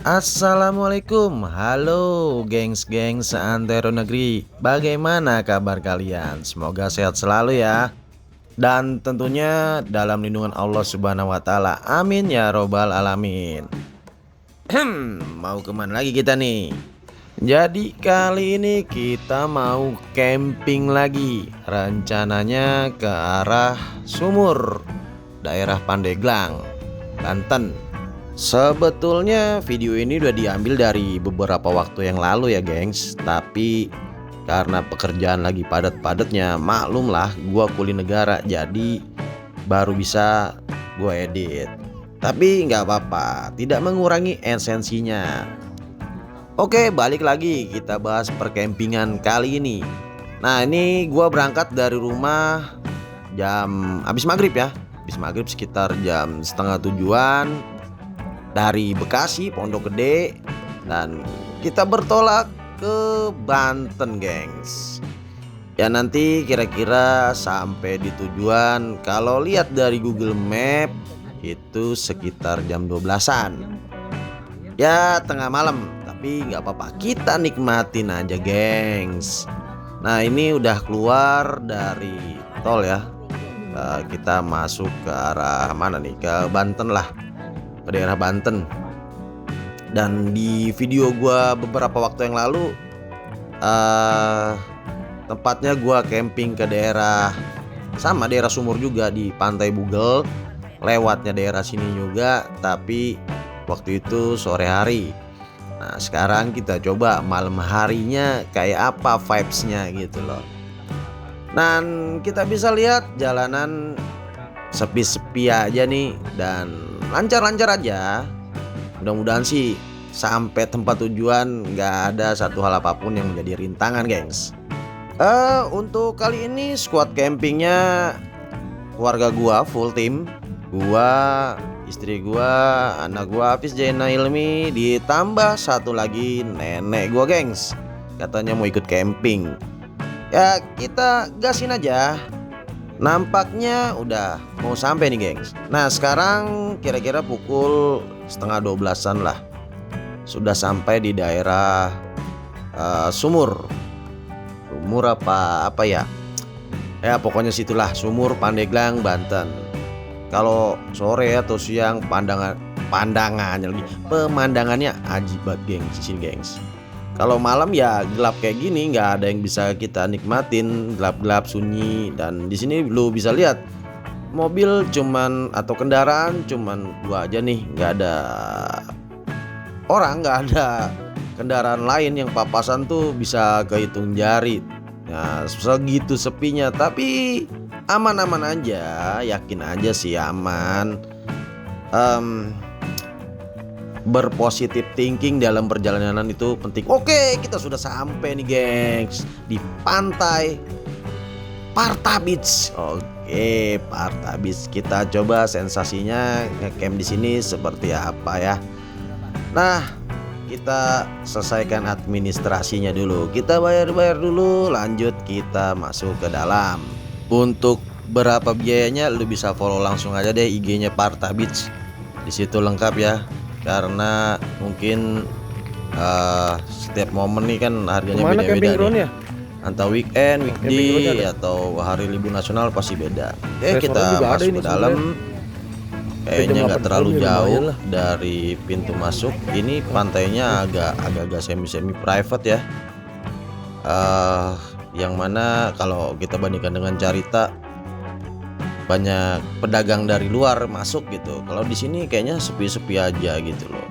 Assalamualaikum, halo gengs-gengs seantero negeri. Bagaimana kabar kalian? Semoga sehat selalu ya. Dan tentunya dalam lindungan Allah Subhanahu wa taala. Amin ya robbal alamin. Mau kemana lagi kita nih? Jadi kali ini kita mau camping lagi. Rencananya ke arah Sumur, daerah Pandeglang, Banten. Sebetulnya video ini udah diambil dari beberapa waktu yang lalu ya gengs. Tapi karena pekerjaan lagi padat-padatnya, maklum lah gua kuli negara, jadi baru bisa gua edit. Tapi nggak apa-apa, tidak mengurangi esensinya. Oke, balik lagi kita bahas perkempingan kali ini. Nah, ini gua berangkat dari rumah jam habis maghrib ya. Habis maghrib sekitar jam setengah tujuan dari Bekasi, Pondok Gede, dan kita bertolak ke Banten gengs. Ya nanti kira-kira sampai di tujuan, kalau lihat dari Google Map itu sekitar jam 12-an. Ya tengah malam, tapi nggak apa-apa, kita nikmatin aja gengs. Nah ini udah keluar dari tol ya. Kita masuk ke arah mana nih? Ke Banten lah, ke daerah Banten. Dan di video gua beberapa waktu yang lalu tempatnya gua camping ke daerah sama daerah Sumur juga di Pantai Bugel, lewatnya daerah sini juga, tapi waktu itu sore hari. Nah sekarang kita coba malam harinya kayak apa vibesnya gitu loh. Dan kita bisa lihat jalanan sepi-sepi aja nih dan lancar-lancar aja. Mudah-mudahan sih sampai tempat tujuan nggak ada satu hal apapun yang menjadi rintangan gengs. Untuk kali ini squad campingnya keluarga gua full tim. Gua, istri gua, anak gua Hafiz Jaina Ilmi, ditambah satu lagi nenek gua gengs. Katanya mau ikut camping. Ya kita gasin aja. Nampaknya udah mau sampai nih gengs. Nah sekarang kira-kira pukul setengah 12-an lah. Sudah sampai di daerah Sumur. Sumur apa ya? Ya pokoknya situlah, Sumur Pandeglang Banten. Kalau sore atau siang pemandangannya ajib banget gengs di sini gengs. Kalau malam ya gelap kayak gini, nggak ada yang bisa kita nikmatin, gelap-gelap sunyi. Dan di sini lu bisa lihat mobil cuman atau kendaraan cuman dua aja nih, nggak ada orang, nggak ada kendaraan lain. Yang papasan tuh bisa kehitung jari. Nah segitu sepinya, tapi aman-aman aja, yakin aja sih aman. Berpositif thinking dalam perjalanan itu penting. Oke, kita sudah sampai nih gengs di pantai Parta Beach. Oke, Parta Beach. Kita coba sensasinya ngecamp di sini seperti apa ya. Nah, kita selesaikan administrasinya dulu. Kita bayar-bayar dulu, lanjut kita masuk ke dalam. Untuk berapa biayanya lu bisa follow langsung aja deh IG-nya Parta Beach. Di situ lengkap ya. Karena mungkin setiap momen nih kan harganya beda-beda nih. Antara weekend, weekday atau hari libur nasional pasti beda. Oke, kita masuk ke dalam. Kayaknya nggak terlalu jauh dari pintu masuk. Ini pantainya agak semi private ya. Yang mana kalau kita bandingkan dengan Carita, banyak pedagang dari luar masuk gitu. Kalau di sini kayaknya sepi-sepi aja gitu loh.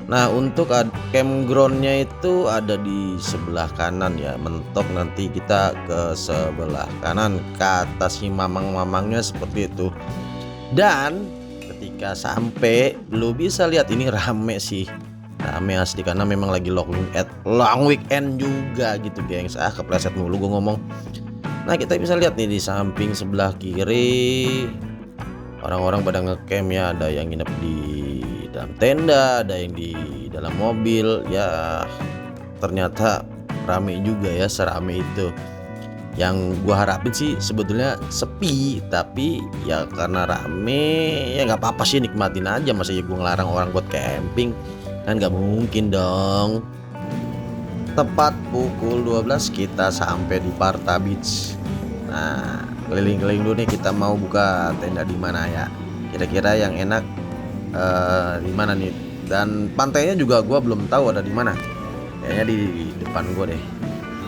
Nah untuk campgroundnya itu ada di sebelah kanan ya. Mentok nanti kita ke sebelah kanan, kata si mamang-mamangnya seperti itu. Dan ketika sampai lu bisa lihat ini rame sih, rame asli karena memang lagi long weekend juga gitu gengs. Kepleset mulu gue ngomong. Nah kita bisa lihat nih di samping sebelah kiri orang-orang pada ngecamp ya. Ada yang nginep di dalam tenda, ada yang di dalam mobil. Ya ternyata rame juga ya, serame itu. Yang gua harapin sih sebetulnya sepi, tapi ya karena rame ya nggak apa-apa sih, nikmatin aja. Masa ya gua ngelarang orang buat camping. Kan nggak mungkin dong. Tepat pukul 12 kita sampai di Parta Beach. Nah, keliling-keliling dulu nih, kita mau buka tenda di mana ya. Kira-kira yang enak di mana nih? Dan pantainya juga gua belum tahu ada di mana. Kayaknya di depan gua deh.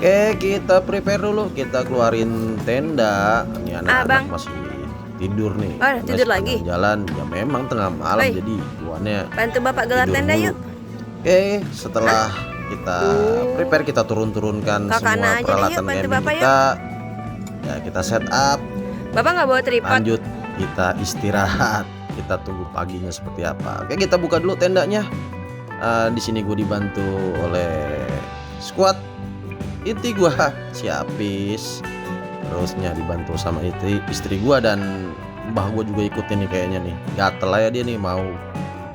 Oke, kita prepare dulu. Kita keluarin tenda. Ini anak-anak masih tidur nih. Tidur lagi? Jalan, ya memang tengah malam. Jadi guanya bantu bapak gelar tenda yuk. Oke, setelah kita prepare, kita turunkan semua peralatan camping kita. Ya, kita set up. Bapak nggak bawa tripod? Lanjut, kita istirahat. Kita tunggu paginya seperti apa. Oke, kita buka dulu tendanya. Di sini gue dibantu oleh squad inti gue, si Apis. Terusnya dibantu sama istri gue dan mbah gue juga ikutin nih kayaknya nih. Gatel aja dia nih mau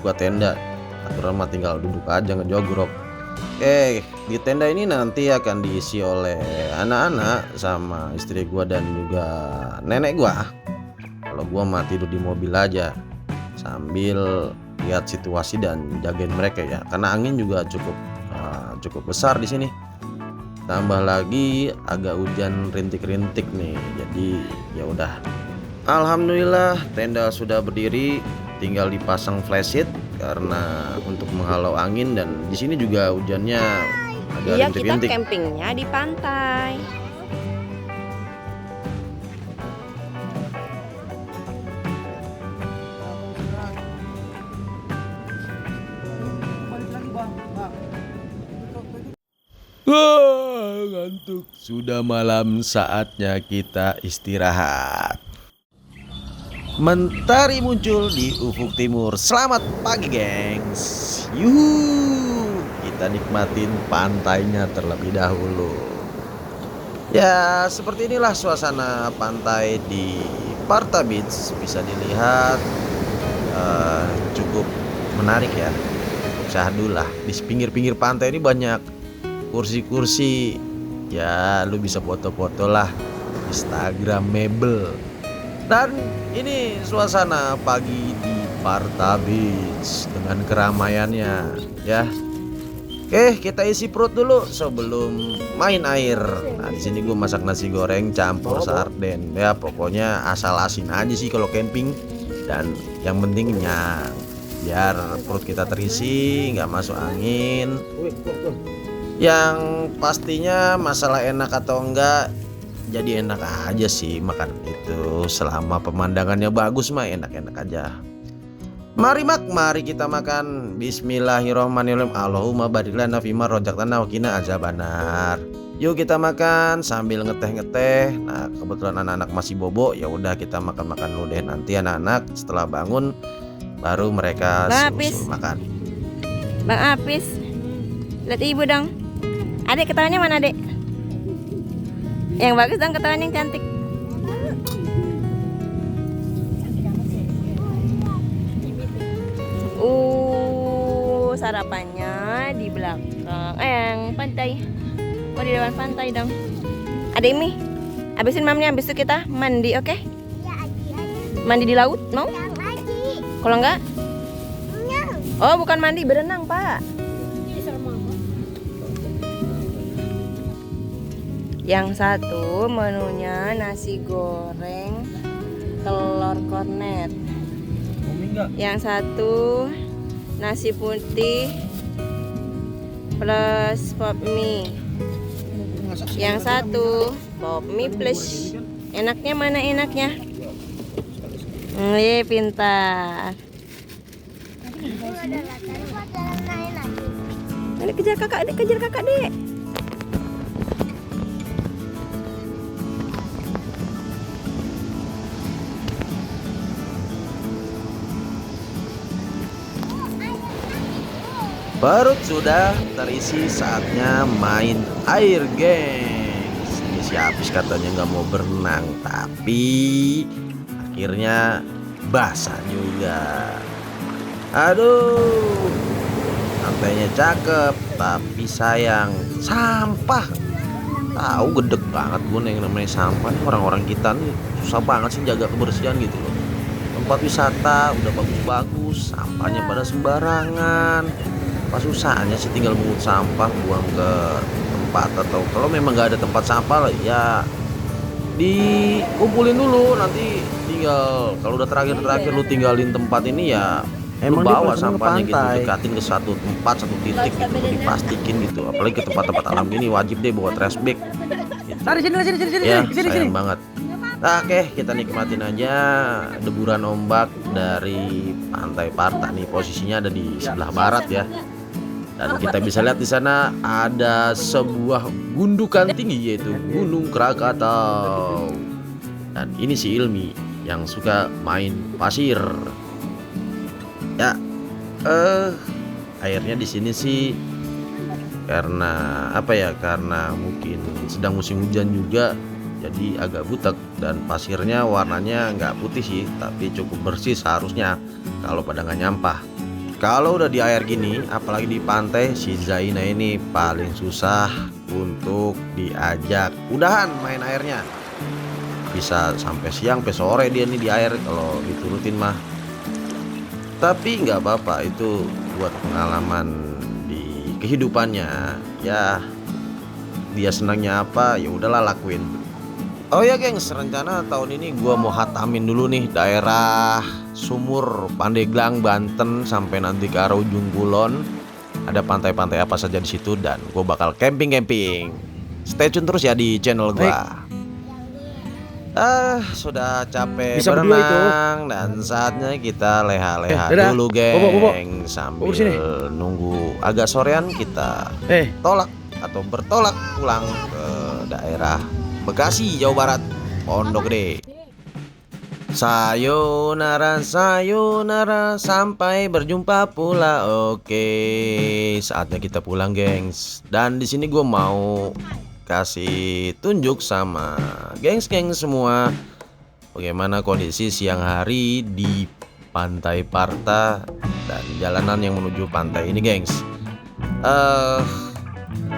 buat tenda. Aturan mah tinggal duduk aja ngejogrok. Oke, di tenda ini nanti akan diisi oleh anak-anak sama istri gua dan juga nenek gua. Kalau gua mah tidur di mobil aja sambil lihat situasi dan jagain mereka ya. Karena angin juga cukup besar di sini. Tambah lagi agak hujan rintik-rintik nih. Jadi ya udah. Alhamdulillah tenda sudah berdiri, tinggal dipasang flashlight karena untuk menghalau angin, dan di sini juga hujannya agak rintik-rintik. Kita campingnya di pantai. Ngantuk. Sudah malam, saatnya kita istirahat. Mentari muncul di ufuk timur. Selamat pagi, gengs. Yuhu, kita nikmatin pantainya terlebih dahulu. Ya, seperti inilah suasana pantai di Parta Beach. Bisa dilihat cukup menarik ya. Syahdulah, di pinggir-pinggir pantai ini banyak kursi-kursi. Ya, lu bisa foto-foto lah, Instagramable. Dan ini suasana pagi di Parta Beach dengan keramaiannya ya. Oke, kita isi perut dulu sebelum main air. Nah, di sini gue masak nasi goreng campur sarden. Ya, pokoknya asal asin aja sih kalau camping. Dan yang penting kenyang, biar perut kita terisi, nggak masuk angin. Yang pastinya masalah enak atau enggak, jadi enak aja sih makan itu. Selama pemandangannya bagus mah enak-enak aja. Mari kita makan. Bismillahirrohmanirrohim. Allahumma barik lana fima rojaktana wa qina azabannar. Yuk kita makan sambil ngeteh-ngeteh. Nah, kebetulan anak-anak masih bobo, ya udah kita makan-makan dulu deh. Nanti anak-anak setelah bangun baru mereka susul makan. Bang Apis, lihat ibu dong. Adek ketawanya mana, Dek? Yang bagus dong, ketawanya yang cantik. Sarapannya di belakang. Yang pantai. Oh, di depan pantai dong. Adek Mi, habisin mamnya, habis itu kita mandi, oke? Okay? Mandi di laut, mau? Kalau enggak? Oh, bukan mandi, berenang, Pak. Yang satu menunya nasi goreng telur kornet. Yang satu nasi putih plus pop mie. Yang satu pop mie plus. Enaknya mana enaknya? Pintar. Adik kejar kakak, Dek. Perut sudah terisi, saatnya main air, gengs. Ini si Apis katanya nggak mau berenang, tapi akhirnya basah juga. Aduh, pantainya cakep, tapi sayang sampah. Tahu gedek banget gue yang namanya sampah. Orang-orang kita nih susah banget sih jaga kebersihan gitu loh. Tempat wisata udah bagus-bagus, sampahnya pada sembarangan. apa susahnya sih, tinggal mungut sampah buang ke tempat, atau kalau memang nggak ada tempat sampah ya dikumpulin dulu, nanti tinggal kalau udah terakhir lu tinggalin tempat ini ya lu Emang dia bawa pernah ke sampahnya gitu, pantai. dekatin ke satu tempat, satu titik gitu, lu diplastikin gitu, apalagi ke tempat-tempat alam gini wajib deh bawa trash bag gitu. Ya sayang banget. Nah, oke, kita nikmatin aja deburan ombak dari Pantai Parta nih, posisinya ada di sebelah barat ya. Dan kita bisa lihat di sana ada sebuah gundukan tinggi yaitu Gunung Krakatau. Dan ini si Ilmi yang suka main pasir. Ya, airnya di sini sih karena apa ya? Karena mungkin sedang musim hujan juga, jadi agak butek dan pasirnya warnanya nggak putih sih, tapi cukup bersih seharusnya kalau pada nggak nyampah. Kalau udah di air gini, apalagi di pantai, si Zaina ini paling susah untuk diajak udahan main airnya. Bisa sampai siang, sampai sore dia nih di air kalau diturutin mah. Tapi nggak apa-apa, itu buat pengalaman di kehidupannya. Ya, dia senangnya apa, ya udahlah lakuin. Oh ya gengs, rencana tahun ini gua mau hatamin dulu nih daerah Sumur, Pandeglang, Banten sampai nanti ke arah ujung Kulon. Ada pantai-pantai apa saja di situ dan gue bakal camping-camping. Stay tune terus ya di channel gua. Sudah capek Bisa berdua itu. berenang dan saatnya kita leha-leha dadah. dulu Bobo. geng. Sambil sini. nunggu agak sorean kita tolak atau bertolak pulang ke daerah Bekasi, Jawa Barat, Pondok Gede. Sayonara, sayonara, sampai berjumpa pula. Oke, saatnya kita pulang, gengs. Dan di sini gue mau kasih tunjuk sama gengs-gengs semua bagaimana kondisi siang hari di Pantai Parta dan jalanan yang menuju pantai ini, gengs.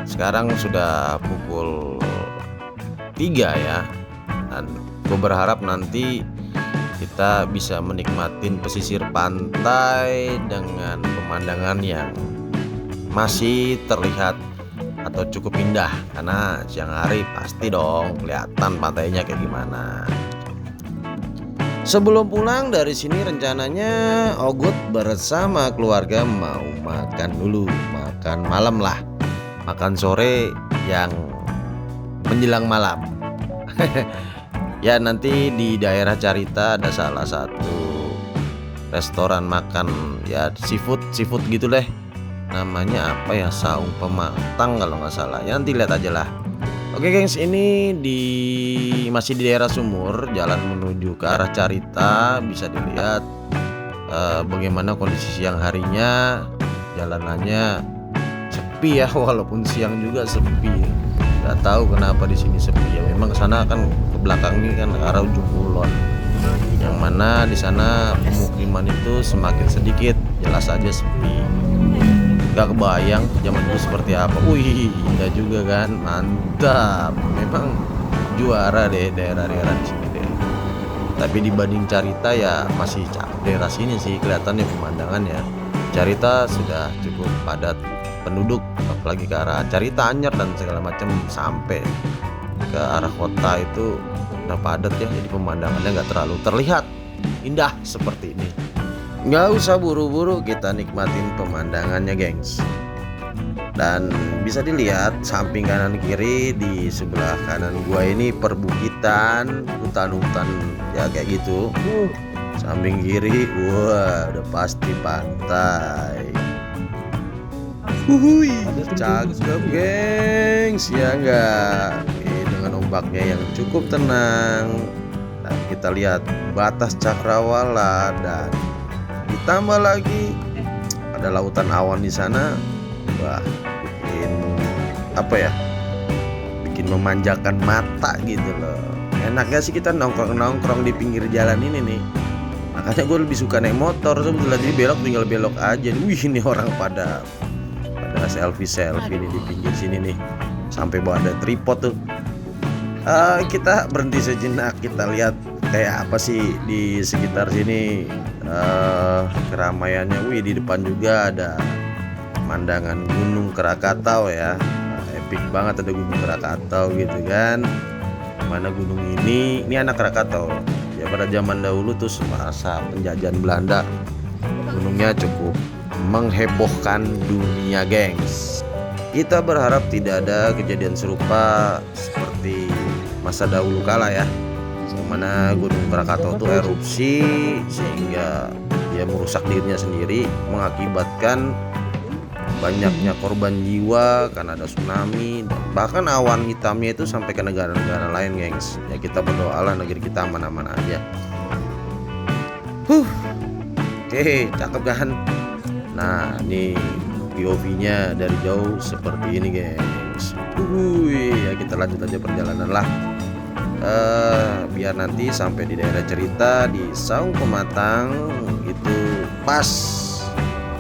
Sekarang sudah pukul 3 ya, dan gue berharap nanti kita bisa menikmatin pesisir pantai dengan pemandangan yang masih terlihat atau cukup indah, karena siang hari pasti dong kelihatan pantainya kayak gimana. Sebelum pulang dari sini rencananya Ogut bersama keluarga mau makan dulu, makan malam lah, makan sore yang menjelang malam. Ya, nanti di daerah Carita ada salah satu restoran makan ya seafood gitu deh. Namanya apa ya, Saung Pematang kalau nggak salah. Ya nanti lihat aja lah. Oke gengs, ini masih di daerah Sumur, jalan menuju ke arah Carita. Bisa dilihat bagaimana kondisi siang harinya. Jalanannya sepi ya, walaupun siang juga sepi. Gak tahu kenapa di sini sepi ya. Memang kesana kan ke belakang ini kan arah ujung Kulon, yang mana di sana pemukiman itu semakin sedikit, jelas aja sepi. Gak kebayang zaman dulu seperti apa. Wih, indah juga kan, mantap. Memang juara deh daerah-daerah di sini deh. Tapi dibanding Carita ya masih daerah sini sih kelihatannya pemandangannya. Carita sudah cukup padat penduduk, apalagi ke arah Carita, Anyer dan segala macam sampai ke arah kota itu udah padat ya, jadi pemandangannya nggak terlalu terlihat indah seperti ini. Nggak usah buru-buru, kita nikmatin pemandangannya gengs. Dan bisa dilihat samping kanan kiri, di sebelah kanan gua ini perbukitan, hutan-hutan ya kayak gitu. Samping kiri, wah udah pasti pantai. Cakep gengs, ya enggak? Dengan ombaknya yang cukup tenang, dan kita lihat batas cakrawala, dan ditambah lagi ada lautan awan di sana. Wah, bikin apa ya? Bikin memanjakan mata gitu loh. Enaknya sih kita nongkrong di pinggir jalan ini nih. Makanya gue lebih suka naik motor sebetulnya, jadi belok tinggal belok aja. Wih, ini orang pada selfie nih di pinggir sini nih, sampai bawa ada tripod tuh. Kita berhenti sejenak, kita lihat kayak apa sih di sekitar sini keramaiannya. Wih, di depan juga ada pemandangan Gunung Krakatau ya. Epic banget ada Gunung Krakatau gitu kan. Mana gunung ini anak Krakatau. Ya pada zaman dahulu tuh semasa penjajahan Belanda, gunungnya cukup menghebohkan dunia, gengs. Kita berharap tidak ada kejadian serupa seperti masa dahulu kala ya, mana Gunung Krakatau itu erupsi sehingga dia merusak dirinya sendiri, mengakibatkan banyaknya korban jiwa karena ada tsunami, bahkan awan hitamnya itu sampai ke negara-negara lain, gengs. Ya kita berdoalah negeri kita aman-aman aja. Oke, cakep kan? Nah, ini POV-nya dari jauh seperti ini, gengs. Ya kita lanjut aja perjalanan lah. Biar nanti sampai di daerah cerita di Saung Pematang itu pas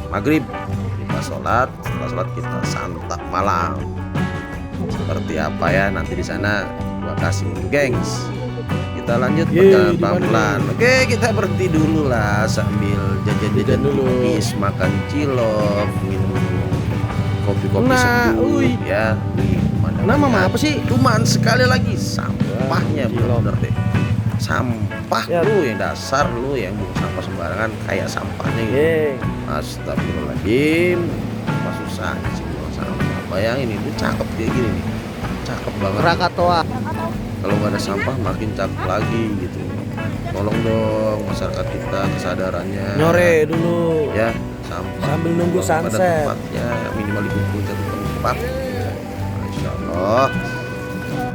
maghrib. Setelah sholat kita santap malam. Seperti apa ya nanti di sana gua kasih, gengs. Kita lanjut perjalanan pelan-pelan. Oke, kita berhenti dulu lah sambil jajan-jajan tipis, makan cilok, minum kopi-kopi seduh ya. Nama apa sih? Cuman sekali lagi sampahnya bener deh. Sampah ya, lu yang dasar, lu yang buang sampah sembarangan kayak sampahnya gitu. Astagfirullahaladzim, apa susahnya sih buang sampah. Bayangin itu cakep kayak gini nih, cakep banget. Krakatau. Kalau nggak ada sampah makin cakep lagi gitu. Tolong dong masyarakat kita kesadarannya. Nyore dulu ya, sampah sambil nunggu sunset. Ya minimal dikumpul satu tempat. Masya Allah.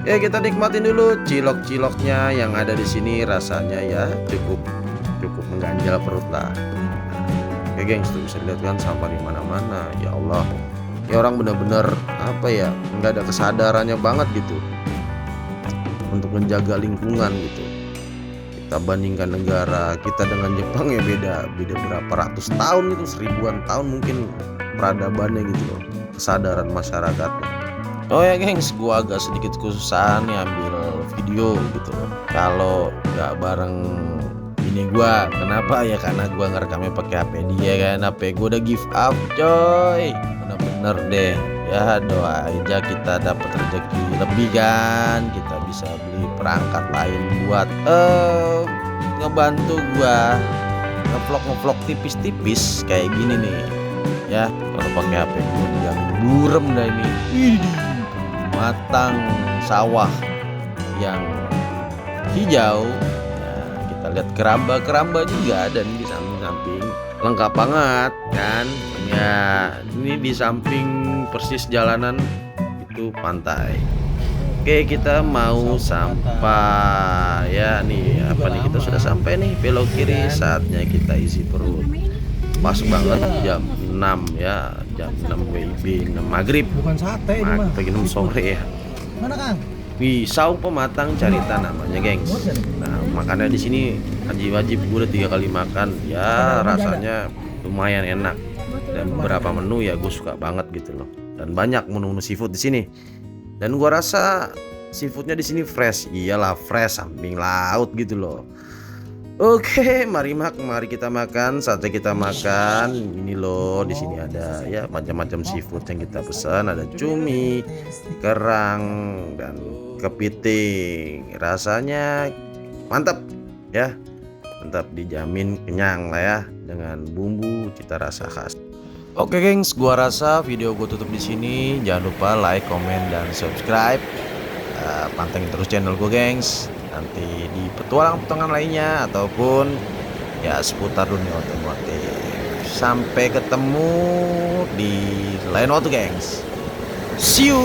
Ya kita nikmatin dulu cilok-ciloknya yang ada di sini, rasanya ya cukup mengganjal perut lah. Oke, gengs, tuh bisa dilihat kan sampah di mana-mana. Ya Allah, ya orang bener-bener apa ya, nggak ada kesadarannya banget gitu untuk menjaga lingkungan gitu. Kita bandingkan negara kita dengan Jepang ya beda berapa ratus tahun itu, seribuan tahun mungkin peradabannya gitu loh, kesadaran masyarakatnya. Oh ya gengs, gua agak sedikit kesusahan nih ambil video gitu loh kalau nggak bareng ini gua. Kenapa ya? Karena gua ngerekamnya pakai HP dia kan, HP gua udah give up coy. Bener-bener deh ya, doa aja kita dapat rezeki lebih kan, kita bisa beli perangkat lain buat ngebantu gua ngevlog tipis-tipis kayak gini nih ya. Kalau pakai HP gua dijamin burem dah ini. Matang sawah yang hijau. Nah, kita lihat keramba juga ada nih di samping-samping, lengkap banget kan ya. Ini di samping persis jalanan itu pantai. Oke, kita mau sampai ya nih, apa nih, kita sudah sampai nih, belok kiri, saatnya kita isi perut. Pas banget jam 6 ya, jam 6 WIB, 6 maghrib. Bukan sate ini mah. Pagi 6 sore ya. Mana Kang? Di Saung Pematang Carita namanya, gengs. Nah, makannya di sini wajib gue udah 3 kali makan. Ya, rasanya lumayan enak. Dan beberapa menu ya gue suka banget gitu loh. Dan banyak menu-menu seafood di sini. Dan gua rasa seafoodnya di sini fresh. Iyalah fresh, samping laut gitu loh. Oke, mari kita makan. Saatnya kita makan. Ini loh, di sini ada ya macam-macam seafood yang kita pesan. Ada cumi, kerang, dan kepiting. Rasanya mantap ya. Mantap, dijamin kenyang lah ya dengan bumbu cita rasa khas. Oke gengs, gua rasa video gue tutup di sini. Jangan lupa like, komen, dan subscribe. Pantengin terus channel gue, gengs. Nanti di petualang-petualangan lainnya ataupun ya seputar dunia otomotif. Sampai ketemu di lain waktu, gengs. See you.